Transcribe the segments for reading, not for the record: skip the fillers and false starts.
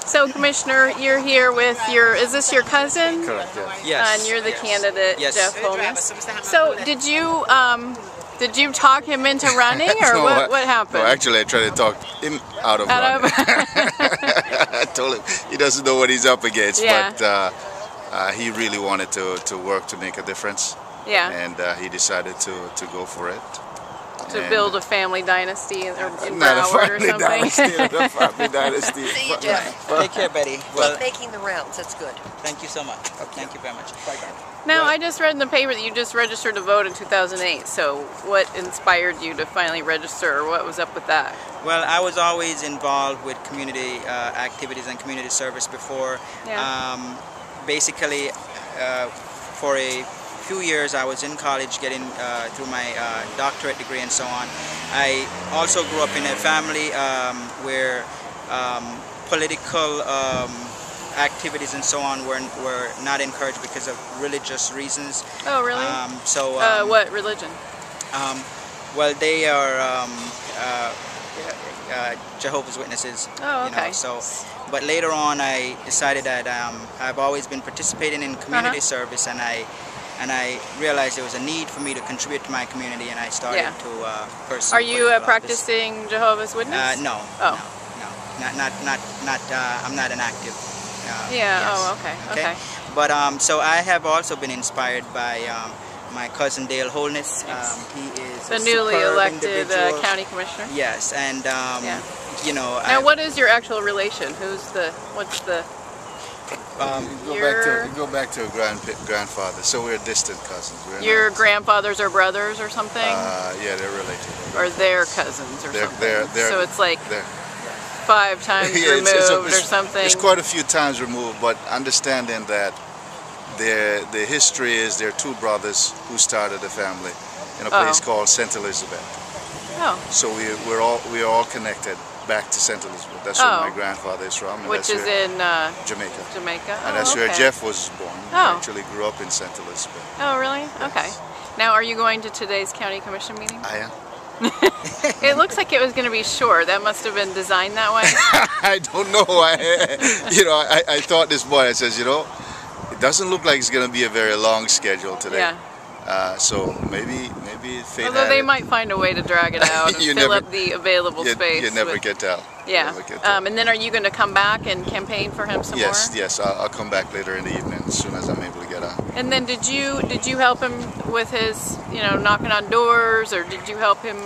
So, Commissioner, you're here with is this your cousin? Correct, yes. Yes. And you're the candidate, Yes. Jeff Holness. So, did you talk him into running, or No, what happened? No, actually, I tried to talk him out of running. I told him he doesn't know what he's up against, Yeah. but he really wanted to work to make a difference. Yeah. And he decided to go for it. To build a family dynasty in Not a Broward or family something. dynasty, not a family dynasty. See you, Jeff. Take care, Betty. Well, making the rounds. That's good. Thank you so much. Thank you very much. Now, I just read in the paper that you just registered to vote in 2008. So, what inspired you to finally register, or what was up with that? Well, I was always involved with community activities and community service before. Yeah. Basically, for a few years I was in college getting through my doctorate degree and so on. I also grew up in a family where political activities and so on were not encouraged because of religious reasons. Oh, really? What religion? Well, they are Jehovah's Witnesses. Oh, okay. But later on I decided that I've always been participating in community service, and I realized there was a need for me to contribute to my community, and I started to pursue. Are you practicing Jehovah's Witness? No. Oh. Not. I'm not an active. Yeah. Yes. Oh, okay. But so I have also been inspired by my cousin Dale Holness. He is the a newly superb elected individual. County Commissioner. Yes, and you know. Now, what is your actual relation? What's the? Go back to grandfather. So we're distant cousins. Your grandfathers are brothers or something? Yeah, they're related. Or they're cousins or something. So it's like 5 times removed or something. It's quite a few times removed, but understanding that the history is there are 2 brothers who started a family in a place called St. Elizabeth. Oh. So we are all connected back to St. Elizabeth. That's where my grandfather is from. And which is in Jamaica. Jamaica. And that's where Jeff was born. He actually grew up in St. Elizabeth. Oh, really? Yes. Okay. Now, are you going to today's County Commission meeting? I am. It looks like it was going to be short. That must have been designed that way. I don't know. I thought this morning, I says, it doesn't look like it's going to be a very long schedule today. Yeah. So maybe fate. Although they might find a way to drag it out and fill up the available space. You never get tell. Yeah. And then are you going to come back and campaign for him some more? Yes. I'll come back later in the evening as soon as I'm able to get out. And then did you help him with his knocking on doors, or did you help him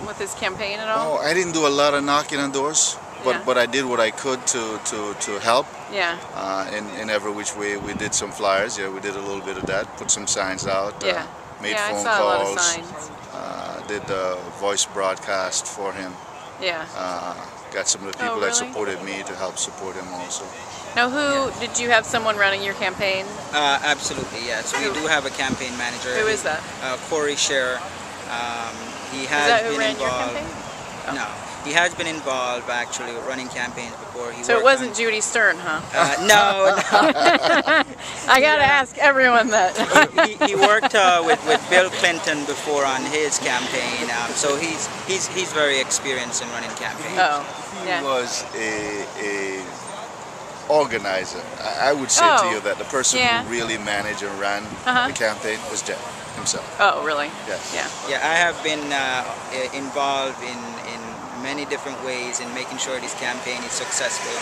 with his campaign at all? Oh, I didn't do a lot of knocking on doors, but I did what I could to help. Yeah. In every which way. We did some flyers. Yeah, we did a little bit of that. Put some signs out. Made phone I saw calls. A lot of signs. Did the voice broadcast for him. Yeah. Got some of the people that supported me to help support him also. Now, did you have someone running your campaign? Absolutely, yes. We do have a campaign manager. Who is that? Corey Scherer. He has is that who been ran involved. Your campaign? No, he has been involved actually with running campaigns before. So it wasn't Judy Stern, huh? No. I gotta ask everyone that. he worked with Bill Clinton before on his campaign, so he's very experienced in running campaigns. Oh, He was a organizer. I would say to you that the person who really managed and ran the campaign was Jeff himself. Oh, really? Yes. Yeah, I have been involved in many different ways in making sure this campaign is successful,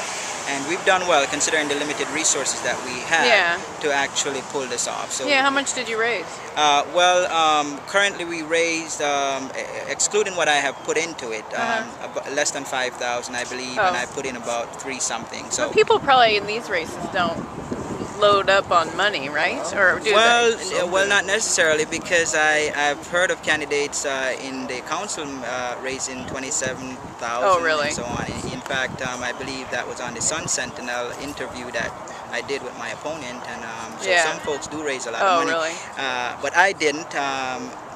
and we've done well considering the limited resources that we have to actually pull this off. So how much did you raise? Currently we raised, excluding what I have put into it, less than 5,000, I believe, and I put in about 3 something. So people probably in these races don't load up on money, right? Or do they? Well, not necessarily, because I've heard of candidates in the council raising 27,000 and so on. In fact, I believe that was on the Sun Sentinel interview that I did with my opponent, and so some folks do raise a lot of money. Really? But I didn't.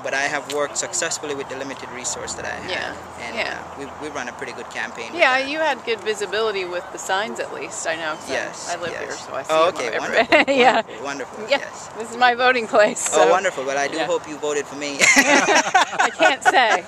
But I have worked successfully with the limited resource that I have. And we run a pretty good campaign. Yeah, you had good visibility with the signs, at least, I know. Yes. I live here, so I see them wonderful. Wonderful. Yeah, yes. This is my voting place. So. Oh, wonderful. Well, I do hope you voted for me. I can't say.